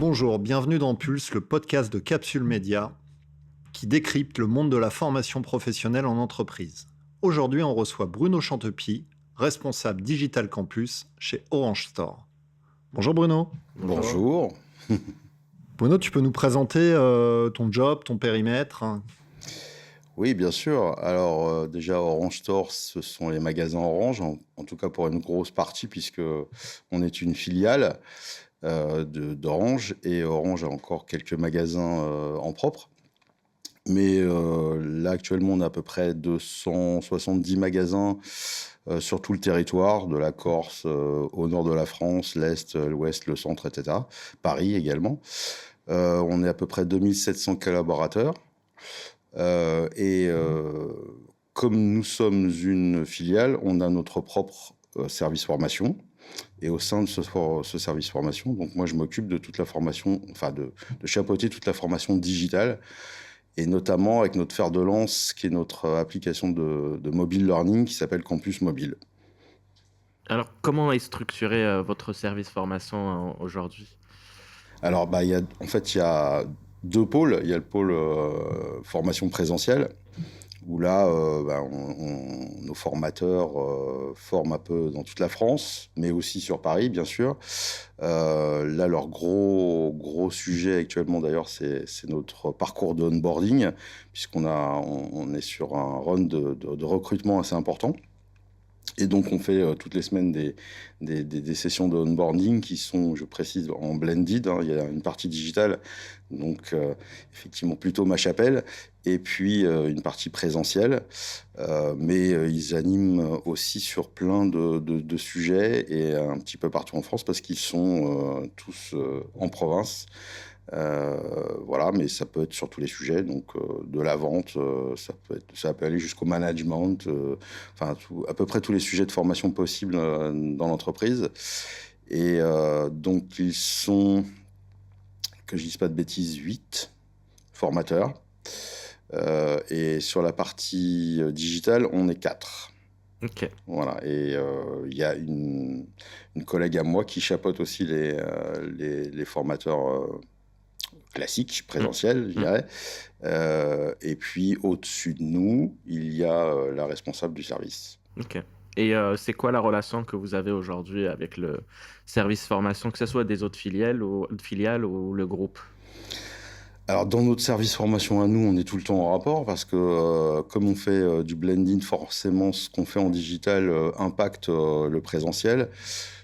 Bonjour, bienvenue dans Pulse, le podcast de Capsule Média qui décrypte le monde de la formation professionnelle en entreprise. Aujourd'hui, on reçoit Bruno Chantepie, responsable Digital Campus chez Orange Store. Bonjour Bruno. Bonjour. Bruno, tu peux nous présenter ton job, ton périmètre? Oui, bien sûr. Alors, déjà, Orange Store, ce sont les magasins Orange, en tout cas pour une grosse partie, puisque on est une filiale d'Orange, et Orange a encore quelques magasins en propre. Mais là, actuellement, on a à peu près 270 magasins sur tout le territoire, de la Corse au nord de la France, l'Est, l'Ouest, le Centre, etc. Paris également. On est à peu près 2700 collaborateurs. Et comme nous sommes une filiale, on a notre propre service formation. Et au sein de ce service formation, donc moi je m'occupe de toute la formation, enfin de chapeauter toute la formation digitale, et notamment avec notre fer de lance, qui est notre application de mobile learning qui s'appelle Campus Mobile. Alors, comment est structuré votre service formation aujourd'hui? Alors, il y a deux pôles. Il y a le pôle formation présentielle, où là, nos formateurs forment un peu dans toute la France, mais aussi sur Paris, bien sûr. Là, leur gros sujet actuellement, d'ailleurs, c'est notre parcours de onboarding, on est sur un run de recrutement assez important. Et donc, on fait toutes les semaines des sessions de onboarding qui sont, je précise, en blended. Il y a une partie digitale, donc effectivement plutôt ma chapelle, et puis une partie présentielle. Mais ils animent aussi sur plein de sujets et un petit peu partout en France parce qu'ils sont tous en province. Voilà, mais ça peut être sur tous les sujets, donc de la vente, ça peut aller jusqu'au management, à peu près tous les sujets de formation possibles dans l'entreprise. Et donc ils sont, que je dise pas de bêtises, 8 formateurs. Et sur la partie digitale, on est 4. Ok. Voilà, et il y a une collègue à moi qui chapeaute aussi les formateurs classique, présentiel, je dirais. Et puis, au-dessus de nous, il y a la responsable du service. Ok. Et c'est quoi la relation que vous avez aujourd'hui avec le service formation, que ce soit des autres filiales ou le groupe? Alors, dans notre service formation à nous, on est tout le temps en rapport parce que comme on fait du blending, forcément, ce qu'on fait en digital impacte le présentiel.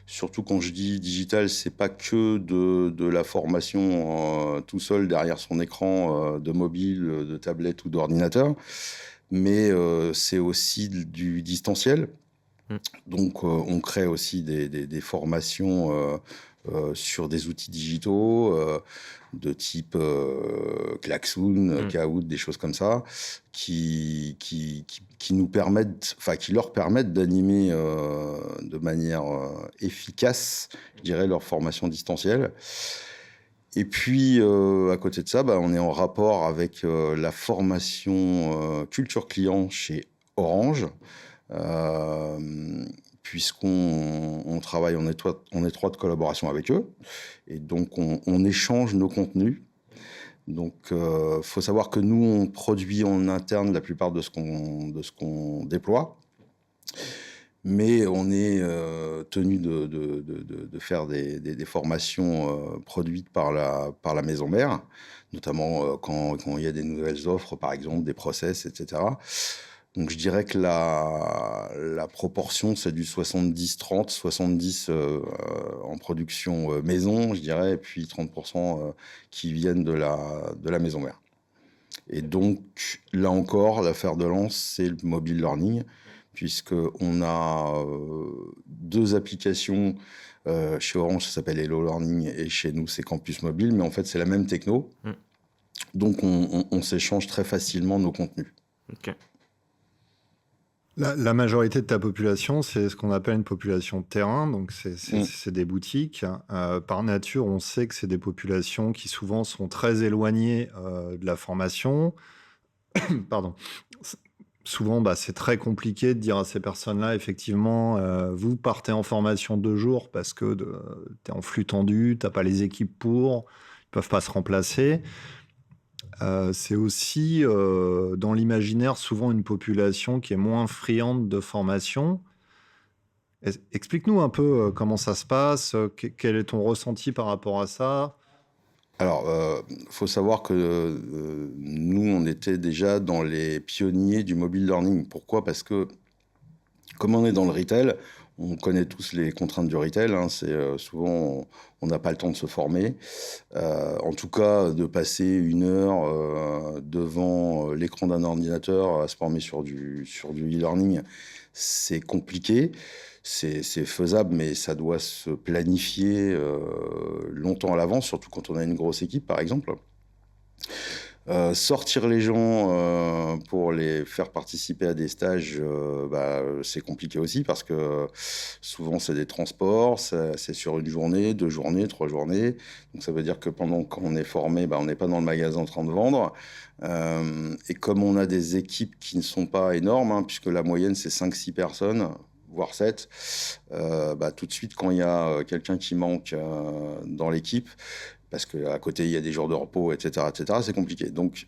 Surtout quand je dis digital, c'est pas que de la formation tout seul derrière son écran de mobile, de tablette ou d'ordinateur, mais c'est aussi du distanciel. Mm. Donc, on crée aussi des formations sur des outils digitaux de type Klaxoon, Kahoot, des choses comme ça, qui nous permettent, qui leur permettent d'animer de manière efficace, je dirais, leur formation distancielle. Et puis, à côté de ça, on est en rapport avec la formation culture client chez Orange, puisqu'on travaille en étroite collaboration avec eux. Et donc, on échange nos contenus. Donc, faut savoir que nous, on produit en interne la plupart de ce qu'on déploie. Mais on est tenu de faire des formations produites par la maison mère, notamment quand il y a des nouvelles offres, par exemple, des process, etc. Donc, je dirais que la proportion, c'est du 70-30, 70 en production maison, je dirais, et puis 30% qui viennent de la maison mère. Et donc, là encore, l'affaire de lance, c'est le mobile learning, puisqu'on a deux applications. Chez Orange, ça s'appelle Hello Learning, et chez nous, c'est Campus Mobile, mais en fait, c'est la même techno. Donc, on s'échange très facilement nos contenus. Ok. La majorité de ta population, c'est ce qu'on appelle une population de terrain, donc c'est des boutiques. Par nature, on sait que c'est des populations qui souvent sont très éloignées de la formation. Pardon. souvent, c'est très compliqué de dire à ces personnes-là, effectivement, vous partez en formation 2 jours parce que tu es en flux tendu, tu pas les équipes pour, ils peuvent pas se remplacer. C'est aussi, dans l'imaginaire, souvent une population qui est moins friande de formation. Explique-nous un peu, comment ça se passe, quel est ton ressenti par rapport à ça? Alors, faut savoir que nous, on était déjà dans les pionniers du mobile learning. Pourquoi? Parce que comme on est dans le retail, on connaît tous les contraintes du retail, hein. C'est souvent, on n'a pas le temps de se former. En tout cas, de passer 1 heure devant l'écran d'un ordinateur à se former sur du e-learning, c'est compliqué. C'est faisable, mais ça doit se planifier longtemps à l'avance, surtout quand on a une grosse équipe, par exemple. Sortir les gens pour les faire participer à des stages, c'est compliqué aussi parce que souvent c'est des transports, c'est sur 1 journée, 2 journées, 3 journées. Donc ça veut dire que pendant qu'on est formé, on n'est pas dans le magasin en train de vendre. Et comme on a des équipes qui ne sont pas énormes, hein, puisque la moyenne c'est 5-6 personnes, voire 7, tout de suite quand il y a quelqu'un qui manque dans l'équipe, parce qu'à côté, il y a des jours de repos, etc., c'est compliqué. Donc,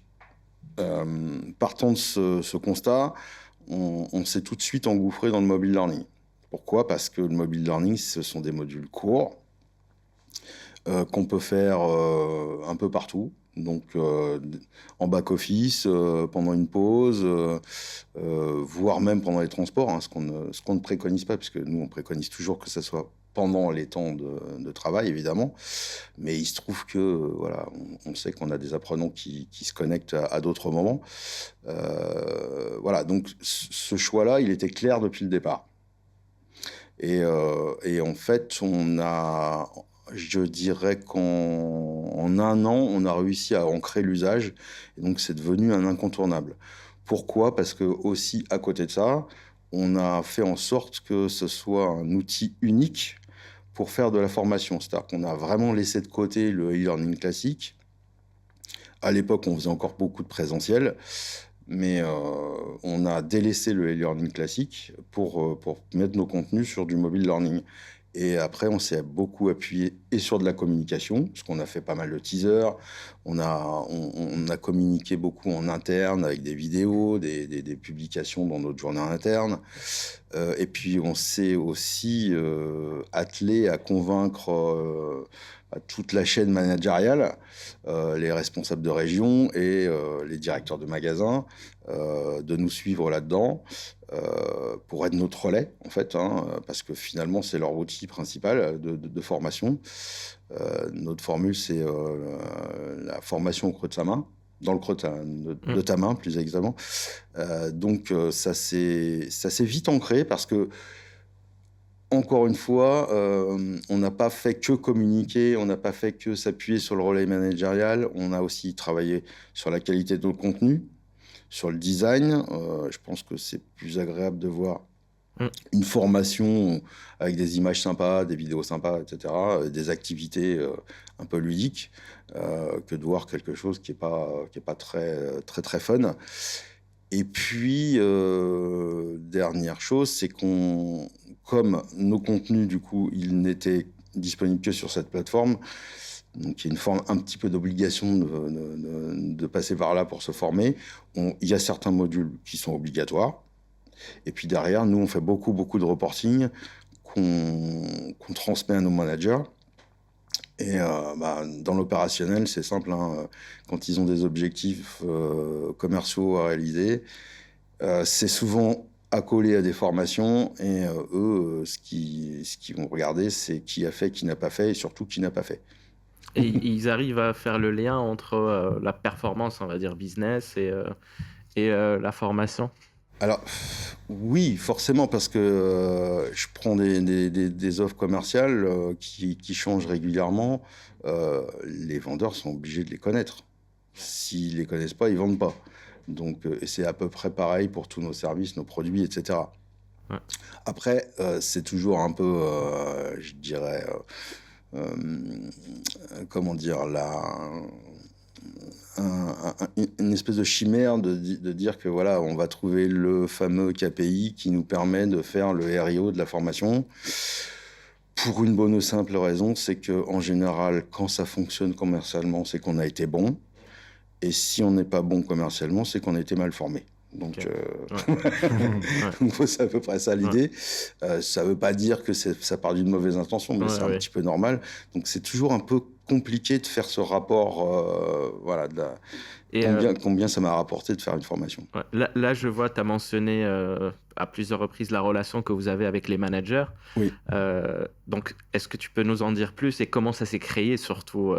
partant de ce constat, on s'est tout de suite engouffré dans le mobile learning. Pourquoi? Parce que le mobile learning, ce sont des modules courts qu'on peut faire un peu partout. Donc, en back-office, pendant une pause, voire même pendant les transports, hein, ce qu'on ne préconise pas, puisque nous, on préconise toujours que ça soit pendant les temps de travail, évidemment. Mais il se trouve que, voilà, on sait qu'on a des apprenants qui se connectent à d'autres moments. Voilà, donc ce choix-là, il était clair depuis le départ. Et en fait, je dirais qu'en 1 an, on a réussi à ancrer l'usage. Et donc, c'est devenu un incontournable. Pourquoi? Parce que aussi, à côté de ça, on a fait en sorte que ce soit un outil unique pour faire de la formation. C'est-à-dire qu'on a vraiment laissé de côté le e-learning classique. À l'époque, on faisait encore beaucoup de présentiel, mais on a délaissé le e-learning classique pour mettre nos contenus sur du mobile learning. Et après, on s'est beaucoup appuyé et sur de la communication, parce qu'on a fait pas mal de teasers. On a communiqué beaucoup en interne avec des vidéos, des publications dans notre journal interne. Et puis, on s'est aussi attelé à convaincre à toute la chaîne managériale, les responsables de région et les directeurs de magasins, de nous suivre là-dedans. Pour être notre relais, en fait, hein, parce que finalement, c'est leur outil principal de formation. Notre formule, c'est la formation au creux de sa main, dans le creux de ta main, plus exactement. Donc, ça s'est vite ancré parce que, encore une fois, on n'a pas fait que communiquer, on n'a pas fait que s'appuyer sur le relais managérial, on a aussi travaillé sur la qualité de nos contenus, sur le design. Je pense que c'est plus agréable de voir une formation avec des images sympas, des vidéos sympas, etc., des activités un peu ludiques, que de voir quelque chose qui est pas très, très, très fun. Et puis, dernière chose, c'est comme nos contenus, du coup, ils n'étaient disponibles que sur cette plateforme, donc il y a une forme un petit peu d'obligation de passer par là pour se former. Il y a certains modules qui sont obligatoires. Et puis derrière, nous, on fait beaucoup de reporting qu'on transmet à nos managers. Et dans l'opérationnel, c'est simple, hein, quand ils ont des objectifs commerciaux à réaliser, c'est souvent accolé à des formations. Et eux, ce qu'ils vont regarder, c'est qui a fait, qui n'a pas fait, et surtout qui n'a pas fait. Et ils arrivent à faire le lien entre la performance, on va dire, business et la formation? Alors, oui, forcément, parce que je prends des offres commerciales qui changent régulièrement. Les vendeurs sont obligés de les connaître. S'ils ne les connaissent pas, ils ne vendent pas. Donc, et c'est à peu près pareil pour tous nos services, nos produits, etc. Ouais. Après, c'est toujours un peu, je dirais, comment dire, une espèce de chimère de dire que voilà, on va trouver le fameux KPI qui nous permet de faire le RIO de la formation. Pour une bonne ou simple raison, c'est qu'en général, quand ça fonctionne commercialement, c'est qu'on a été bon. Et si on n'est pas bon commercialement, c'est qu'on a été mal formé. Donc, Ok. Ouais. c'est à peu près ça Ouais. l'idée. Ça ne veut pas dire que ça part d'une mauvaise intention, mais Ouais, c'est un ouais. petit peu normal. Donc, c'est toujours un peu compliqué de faire ce rapport, voilà, Et combien ça m'a rapporté de faire une formation. ouais, là, je vois, tu as mentionné à plusieurs reprises la relation que vous avez avec les managers. Oui. Donc, est-ce que tu peux nous en dire plus et comment ça s'est créé, surtout,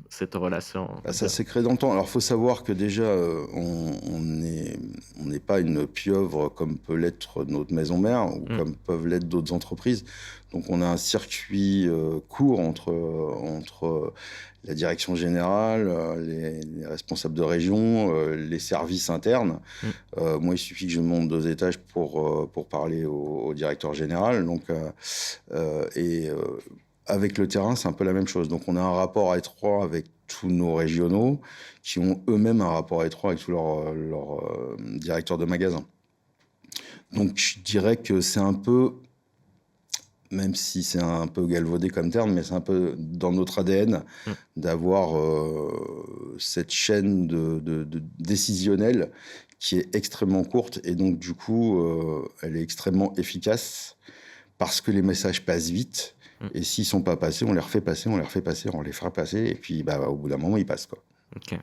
cette relation? Bah, ça s'est créé dans le temps. Alors, il faut savoir que déjà, on n'est pas une pieuvre comme peut l'être notre maison mère ou comme peuvent l'être d'autres entreprises. Donc, on a un circuit court entre la direction générale, les responsables de région, les services internes. Moi, il suffit que je monte 2 étages pour parler au directeur général. Donc, avec le terrain, c'est un peu la même chose. Donc, on a un rapport étroit avec tous nos régionaux qui ont eux-mêmes un rapport étroit avec tous leurs directeurs de magasins. Donc, je dirais que c'est un peu, même si c'est un peu galvaudé comme terme, mais c'est un peu dans notre ADN d'avoir cette chaîne de décisionnelle qui est extrêmement courte et donc, du coup, elle est extrêmement efficace parce que les messages passent vite. Et s'ils ne sont pas passés, on les refait passer, on les refait passer, on les fera passer. Et puis, au bout d'un moment, ils passent, quoi. Ok.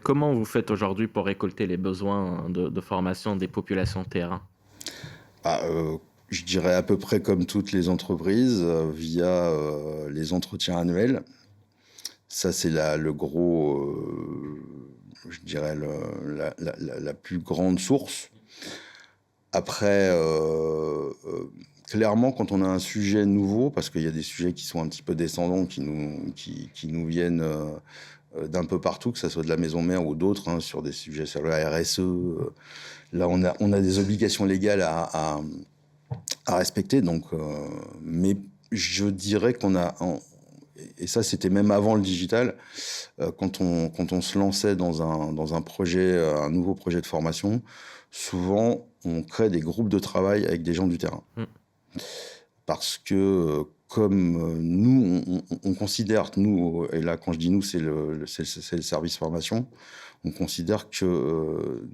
Comment vous faites aujourd'hui pour récolter les besoins de formation des populations terrain? Je dirais à peu près comme toutes les entreprises, via les entretiens annuels. Ça, c'est le gros, je dirais, la plus grande source. Après, clairement, quand on a un sujet nouveau, parce qu'il y a des sujets qui sont un petit peu descendants, qui nous viennent d'un peu partout, que ce soit de la maison mère ou d'autres, sur des sujets sur le RSE, là, on a des obligations légales à respecter. Donc, mais je dirais qu'on a... Et ça, c'était même avant le digital, quand on se lançait dans un projet, un nouveau projet de formation, souvent, on crée des groupes de travail avec des gens du terrain. Parce que, comme nous, on considère, nous, et là, quand je dis nous, c'est le service formation, on considère que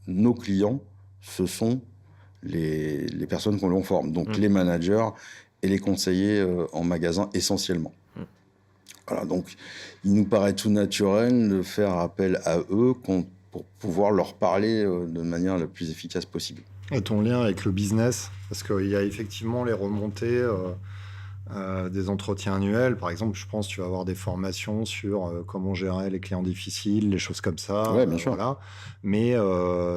nos clients, ce sont les personnes qu'on forme. Donc, les managers et les conseillers en magasin essentiellement. Voilà, donc il nous paraît tout naturel de faire appel à eux pour pouvoir leur parler de manière la plus efficace possible. Et ton lien avec le business, parce qu'il y a effectivement les remontées des entretiens annuels. Par exemple, je pense que tu vas avoir des formations sur comment gérer les clients difficiles, les choses comme ça. Ouais, bien sûr. Voilà. Mais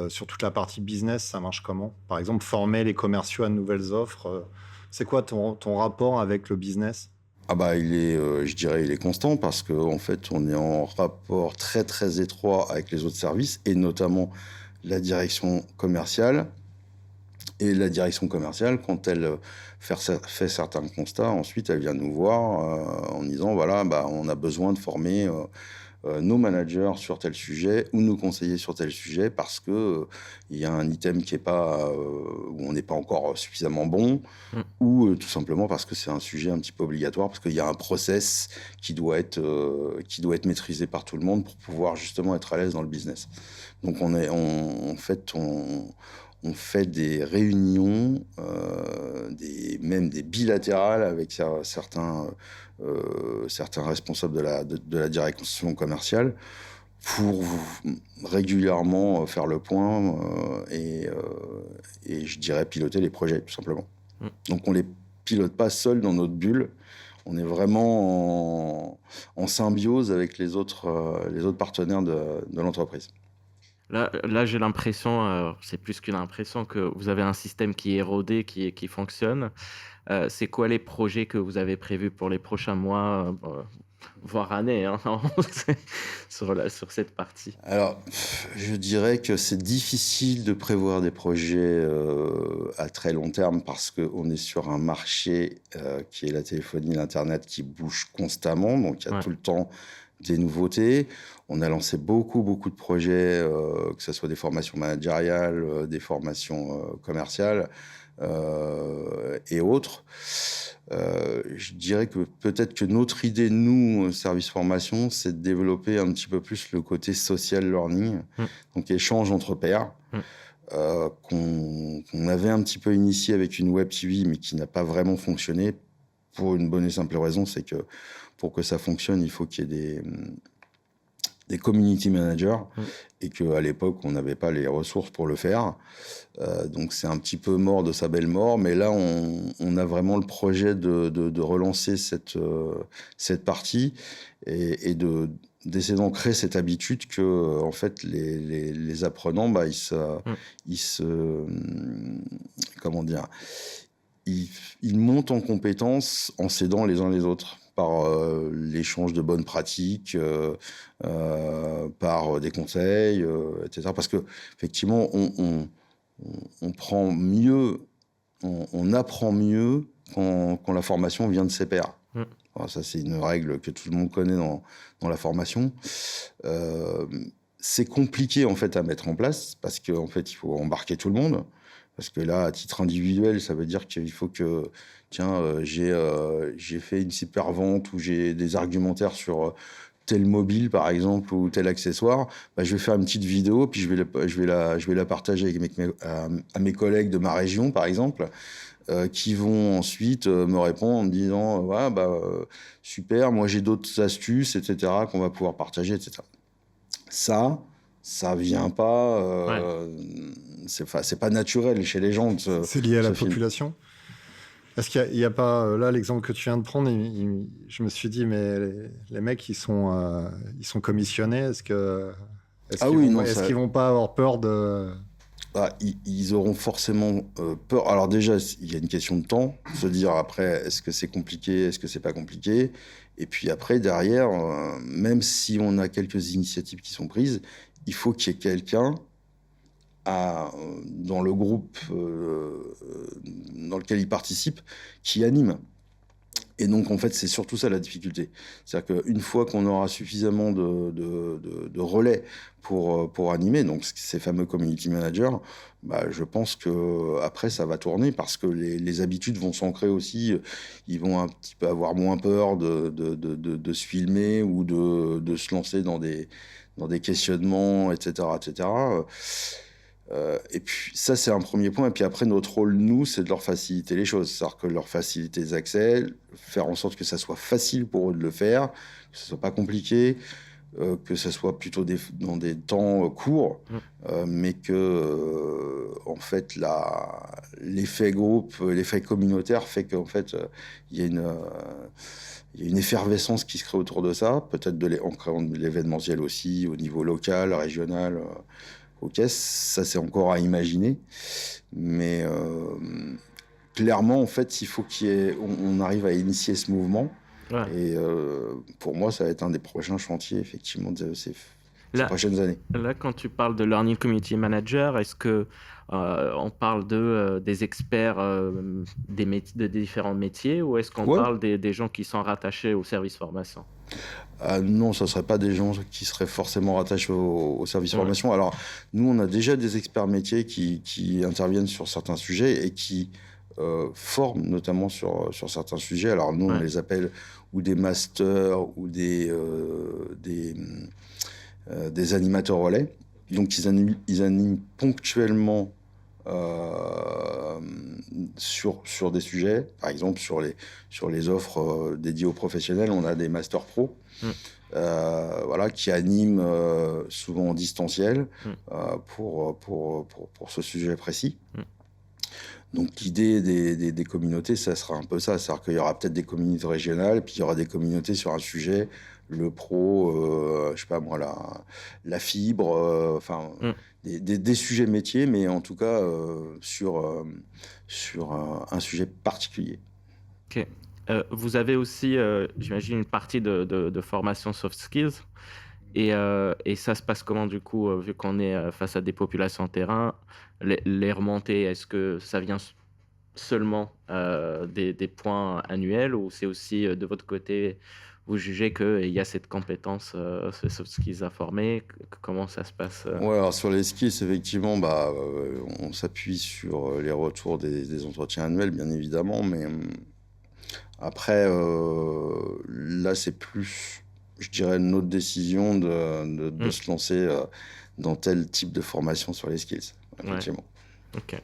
sur toute la partie business, ça marche comment? Par exemple, former les commerciaux à de nouvelles offres. C'est quoi ton rapport avec le business? Je dirais, il est constant parce qu'en fait, on est en rapport très, très étroit avec les autres services et notamment la direction commerciale. Et la direction commerciale, quand elle fait certains constats, ensuite, elle vient nous voir en disant, voilà, on a besoin de former nos managers sur tel sujet ou nos conseillers sur tel sujet parce que il y a un item qui est pas où on n'est pas encore suffisamment bon ou tout simplement parce que c'est un sujet un petit peu obligatoire parce qu'il y a un process qui doit être maîtrisé par tout le monde pour pouvoir justement être à l'aise dans le business. Donc on fait des réunions, même des bilatérales avec certains responsables de la direction commerciale pour régulièrement faire le point et je dirais piloter les projets, tout simplement. Donc on ne les pilote pas seuls dans notre bulle, on est vraiment en symbiose avec les autres partenaires de l'entreprise. Là, j'ai l'impression, c'est plus qu'une impression, que vous avez un système qui est rodé, qui fonctionne. C'est quoi les projets que vous avez prévus pour les prochains mois, voire années, hein, sur cette partie? Alors, je dirais que c'est difficile de prévoir des projets à très long terme parce qu'on est sur un marché qui est la téléphonie, l'Internet qui bouge constamment. Donc, il y a tout le temps des nouveautés. On a lancé beaucoup de projets, que ce soit des formations managériales, des formations commerciales et autres. Je dirais que peut-être que notre idée, nous, service formation, c'est de développer un petit peu plus le côté social learning, donc échange entre pairs, qu'on avait un petit peu initié avec une web TV, mais qui n'a pas vraiment fonctionné pour une bonne et simple raison, c'est que pour que ça fonctionne, il faut qu'il y ait des community managers et qu'à l'époque, on n'avait pas les ressources pour le faire. Donc, c'est un petit peu mort de sa belle mort. Mais là, on a vraiment le projet de relancer cette partie et d'essayer d'en créer cette habitude que, en fait, les apprenants, comment dire, ils montent en compétences en s'aidant les uns les autres par l'échange de bonnes pratiques, par des conseils, etc. Parce que effectivement, on prend mieux, on apprend mieux quand la formation vient de ses pairs. Alors ça, c'est une règle que tout le monde connaît dans la formation. C'est compliqué en fait à mettre en place parce qu'en fait, il faut embarquer tout le monde. Parce que là, à titre individuel, ça veut dire qu'il faut que, tiens, j'ai fait une super vente ou j'ai des argumentaires sur tel mobile, par exemple, ou tel accessoire. Je vais faire une petite vidéo, puis je vais la partager avec à mes collègues de ma région, par exemple, qui vont ensuite me répondre en me disant ouais, super, moi j'ai d'autres astuces, etc., qu'on va pouvoir partager, etc. Ça vient pas, c'est pas naturel chez les gens. C'est lié à la population. Est-ce qu'il y a pas, là, l'exemple que tu viens de prendre, je me suis dit, mais les mecs, ils sont commissionnés. Est-ce qu'ils vont pas avoir peur de... Ils auront forcément peur. Alors déjà, il y a une question de temps. Se dire après, est-ce que c'est compliqué, est-ce que c'est pas compliqué? Et puis après, derrière, même si on a quelques initiatives qui sont prises, il faut qu'il y ait quelqu'un dans le groupe dans lequel il participe qui anime. Et donc, en fait, c'est surtout ça la difficulté. C'est-à-dire qu'une fois qu'on aura suffisamment de relais pour animer, donc ces fameux community managers, je pense qu'après, ça va tourner parce que les habitudes vont s'ancrer aussi. Ils vont un petit peu avoir moins peur de se filmer ou de se lancer dans des questionnements, etc., etc. Et puis ça, c'est un premier point. Et puis après, notre rôle, nous, c'est de leur faciliter les choses. C'est-à-dire que leur faciliter les accès, faire en sorte que ça soit facile pour eux de le faire, que ce soit pas compliqué, que ce soit plutôt dans des temps courts, mais que, en fait, l'effet groupe, l'effet communautaire fait qu'en fait, il y a une effervescence qui se crée autour de ça, peut-être en créant de l'événementiel aussi, au niveau local, régional. Ok, ça c'est encore à imaginer, mais clairement en fait il faut on arrive à initier ce mouvement. Ouais. Et pour moi ça va être un des prochains chantiers effectivement de ces prochaines années. Là quand tu parles de Learning Community Manager, est-ce que on parle des experts des différents métiers ou est-ce qu'on parle des gens qui sont rattachés au service formation? Non, ça ne serait pas des gens qui seraient forcément rattachés au service formation. Alors, nous, on a déjà des experts métiers qui interviennent sur certains sujets et qui forment notamment sur certains sujets. Alors, nous, on les appelle ou des masters ou des animateurs relais. Donc, ils animent ponctuellement sur des sujets. Par exemple, sur les offres dédiées aux professionnels, on a des Master Pro qui animent souvent en distanciel pour ce sujet précis. Donc l'idée des communautés, ça sera un peu ça. C'est-à-dire qu'il y aura peut-être des communautés régionales, puis il y aura des communautés sur un sujet, le pro, je sais pas moi, la fibre, des sujets métiers, mais en tout cas sur un sujet particulier. Ok. Vous avez aussi, j'imagine, une partie de formation soft skills. Et ça se passe comment du coup, vu qu'on est face à des populations terrain, les remontées, est-ce que ça vient seulement des points annuels ou c'est aussi de votre côté, vous jugez qu'il y a cette compétence, ce soft skills à former? Comment ça se passe? Ouais, alors sur les skills, effectivement, on s'appuie sur les retours des entretiens annuels, bien évidemment, mais après, là, c'est plus, je dirais, notre décision de Mmh. se lancer dans tel type de formation sur les skills, Ouais. effectivement. OK.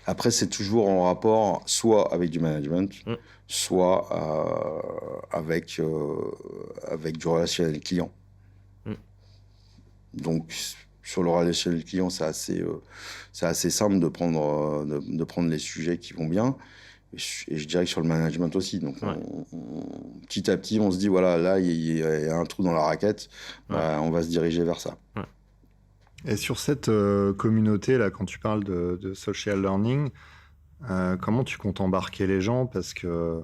Après, c'est toujours en rapport soit avec du management, Mmh. soit avec du relationnel client. Mmh. Donc, sur le relationnel client, c'est assez simple de prendre les sujets qui vont bien. Et je dirais que sur le management aussi. Donc, Ouais. petit à petit, on se dit, voilà, là, il y a un trou dans la raquette. Ouais. On va se diriger vers ça. Ouais. Et sur cette communauté, là, quand tu parles de social learning, comment tu comptes embarquer les gens? Parce que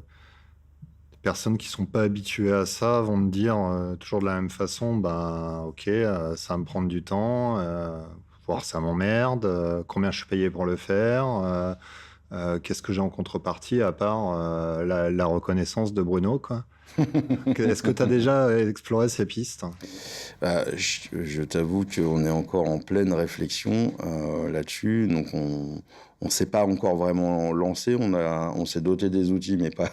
les personnes qui sont pas habituées à ça vont me dire toujours de la même façon, ben ok, ça va me prendre du temps, voire ça m'emmerde, combien je suis payé pour le faire, qu'est-ce que j'ai en contrepartie à part la reconnaissance de Bruno, quoi. Est-ce que tu as déjà exploré ces pistes? Je t'avoue qu'on est encore en pleine réflexion là-dessus. Donc, on ne s'est pas encore vraiment lancé. On s'est doté des outils, mais pas,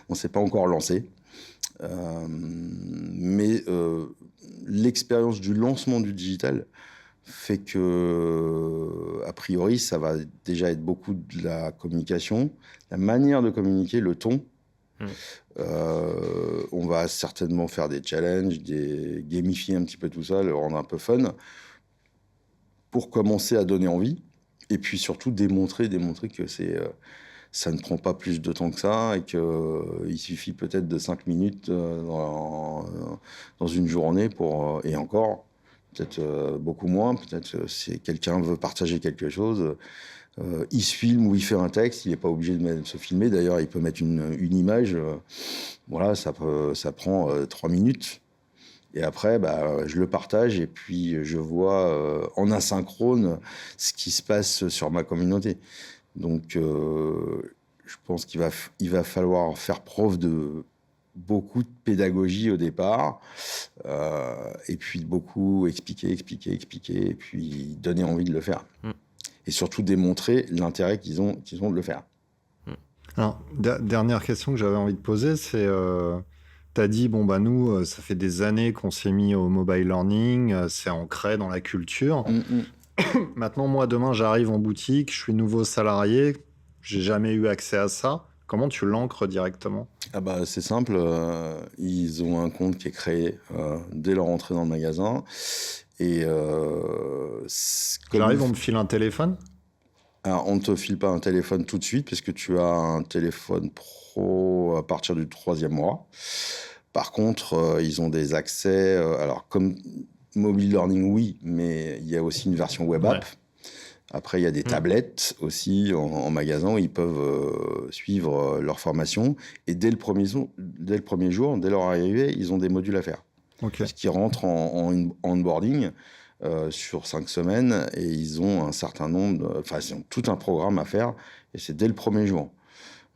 on ne s'est pas encore lancé. Mais l'expérience du lancement du digital fait que, a priori, ça va déjà être beaucoup de la communication, la manière de communiquer, le ton. On va certainement faire des challenges, gamifier un petit peu tout ça, le rendre un peu fun, pour commencer à donner envie. Et puis surtout démontrer que ça ne prend pas plus de temps que ça et qu'il suffit peut-être de 5 minutes dans une journée et encore, peut-être beaucoup moins, peut-être si quelqu'un veut partager quelque chose, il se filme ou il fait un texte, il n'est pas obligé de se filmer. D'ailleurs, il peut mettre une image. Voilà, ça prend 3 minutes. Et après, je le partage et puis je vois en asynchrone ce qui se passe sur ma communauté. Donc, je pense qu'il va falloir faire preuve de beaucoup de pédagogie au départ, et puis beaucoup expliquer, et puis donner envie de le faire. Et surtout démontrer l'intérêt qu'ils ont de le faire. Alors, dernière question que j'avais envie de poser, c'est, tu as dit, bon, bah nous, ça fait des années qu'on s'est mis au mobile learning, c'est ancré dans la culture. Maintenant, moi, demain, j'arrive en boutique, je suis nouveau salarié, j'ai jamais eu accès à ça. Comment tu l'ancres directement? C'est simple, ils ont un compte qui est créé dès leur entrée dans le magasin. Et J'arrive, on me file un téléphone? Alors, on ne te file pas un téléphone tout de suite, parce que tu as un téléphone pro à partir du 3e mois. Par contre, ils ont des accès, alors comme mobile learning, oui, mais il y a aussi une version web app. Ouais. Après, il y a des tablettes aussi en magasin où ils peuvent suivre leur formation. Et dès le premier jour, dès leur arrivée, ils ont des modules à faire. Ok. Ce qui rentre en onboarding sur 5 semaines. Et ils ont un certain nombre, ils ont tout un programme à faire. Et c'est dès le premier jour.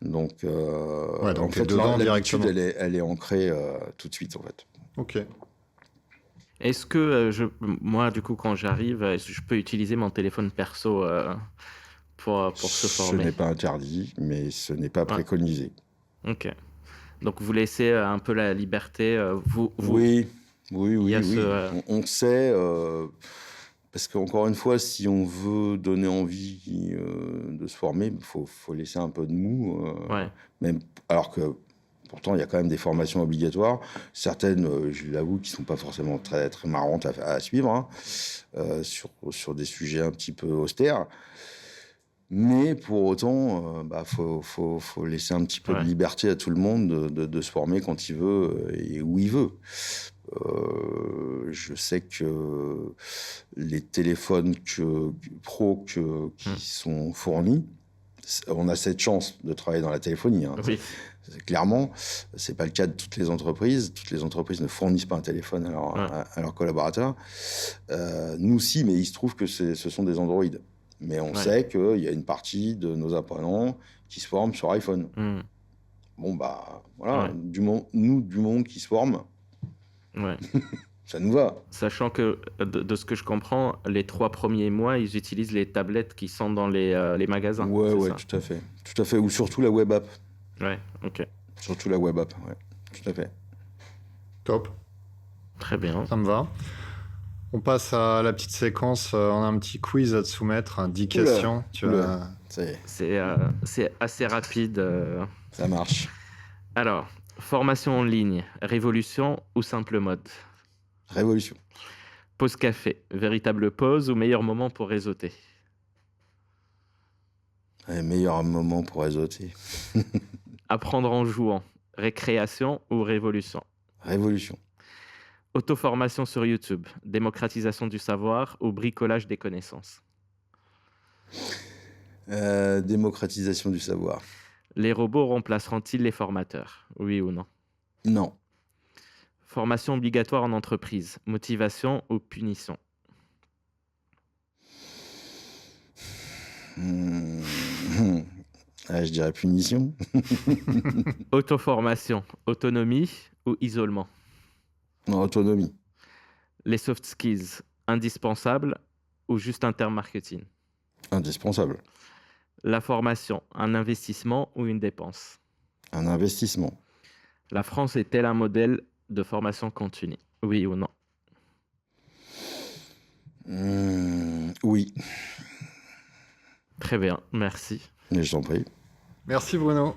Donc, donc en fait, dedans l'habitude, directement. elle est ancrée tout de suite, en fait. Ok. Est-ce que moi, du coup, quand j'arrive, est-ce que je peux utiliser mon téléphone perso pour se Ce former? n'est pas interdit, mais ce n'est pas préconisé. Ok. Donc, vous laissez un peu la liberté. Oui. Il y a ce, On sait, parce qu'encore une fois, si on veut donner envie de se former, il faut laisser un peu de mou. ouais. Même, alors que pourtant, il y a quand même des formations obligatoires. Certaines, je l'avoue, qui ne sont pas forcément très, très marrantes à suivre, hein, sur des sujets un petit peu austères. Mais pour autant, faut laisser un petit peu de liberté à tout le monde de se former quand il veut et où il veut. Je sais que les téléphones pro qui sont fournis, on a cette chance de travailler dans la téléphonie. Hein. Oui. Clairement, c'est pas le cas de toutes les entreprises. Toutes les entreprises ne fournissent pas un téléphone à leurs collaborateurs. Nous, si, mais il se trouve que ce sont des Android. Mais on sait qu'il y a une partie de nos apprenants qui se forment sur iPhone. bon, bah, voilà, Ouais, du monde qui se forme, ouais. ça nous va. Sachant que, de ce que je comprends, les 3 premiers mois, ils utilisent les tablettes qui sont dans les magasins, Ouais, c'est ouais, ça? tout à fait. Tout à fait. Ou surtout la web app. Ouais, OK. Surtout la web app, ouais. Tout à fait. Top, Très bien. ça me va. On passe à la petite séquence. On a un petit quiz à te soumettre, 10 Oula, questions. Tu oula. vas... C'est assez rapide, Ça marche. Alors, formation en ligne, révolution ou simple mode? Révolution. Pause café, véritable pause ou meilleur moment pour réseauter? Ouais, meilleur moment pour réseauter. Apprendre en jouant, récréation ou révolution? Révolution. Auto-formation sur YouTube, démocratisation du savoir ou bricolage des connaissances? Démocratisation du savoir. Les robots remplaceront-ils les formateurs? Oui ou non? Non. Formation obligatoire en entreprise, motivation ou punition? Hmm. Ah, je dirais punition. Auto-formation, autonomie ou isolement? Non, autonomie. Les soft skills, indispensables ou juste un terme marketing? Indispensable. La formation, un investissement ou une dépense? Un investissement. La France est-elle un modèle de formation continue? Oui ou non? Oui, Très bien, merci. mais je t'en prie. Merci Bruno.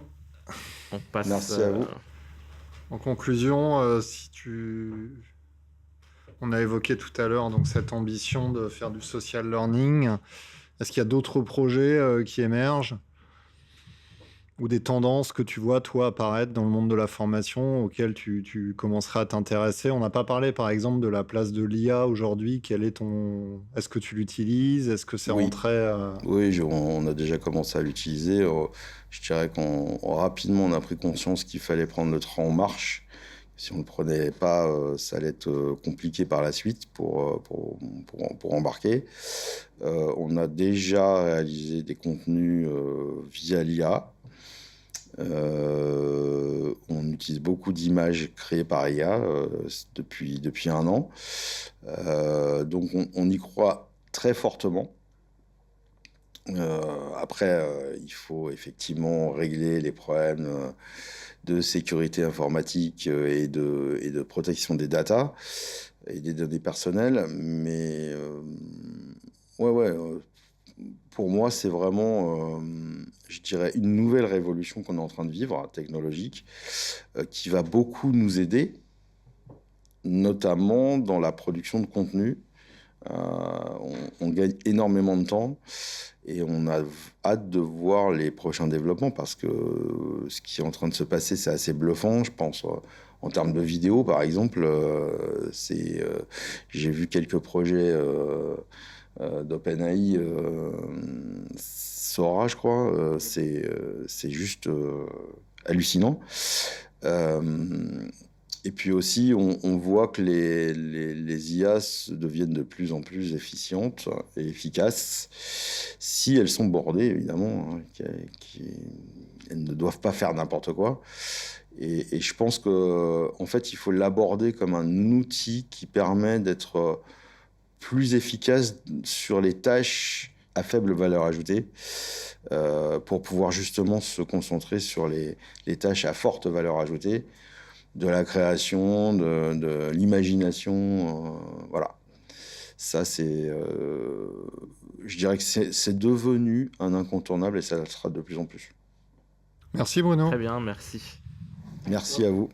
On passe. Merci à vous. En conclusion, on a évoqué tout à l'heure donc cette ambition de faire du social learning. Est-ce qu'il y a d'autres projets qui émergent ou des tendances que tu vois, toi, apparaître dans le monde de la formation auxquelles tu commencerais à t'intéresser? On n'a pas parlé, par exemple, de la place de l'IA aujourd'hui. Est-ce que tu l'utilises? Est-ce que c'est Oui. rentré Oui, on a déjà commencé à l'utiliser. Je dirais rapidement, on a pris conscience qu'il fallait prendre le train en marche. Si on ne le prenait pas, ça allait être compliqué par la suite pour embarquer. On a déjà réalisé des contenus via l'IA. On utilise beaucoup d'images créées par IA depuis 1 an. Donc on y croit très fortement. Après, il faut effectivement régler les problèmes de sécurité informatique et de protection des datas et des données personnelles. Mais ouais, pour moi, c'est vraiment, je dirais, une nouvelle révolution qu'on est en train de vivre, technologique, qui va beaucoup nous aider, notamment dans la production de contenu. On gagne énormément de temps et on a hâte de voir les prochains développements parce que ce qui est en train de se passer, c'est assez bluffant. Je pense en termes de vidéo, par exemple, j'ai vu quelques projets d'OpenAI, Sora, je crois. C'est juste hallucinant. Et puis aussi, on voit que les IA deviennent de plus en plus efficientes et efficaces si elles sont bordées, évidemment, hein, elles ne doivent pas faire n'importe quoi. Et je pense qu'en fait, il faut l'aborder comme un outil qui permet d'être plus efficace sur les tâches à faible valeur ajoutée pour pouvoir justement se concentrer sur les tâches à forte valeur ajoutée, de la création, de l'imagination, voilà. Ça, je dirais que c'est devenu un incontournable et ça le sera de plus en plus. Merci Bruno. Très bien, merci. Merci à vous.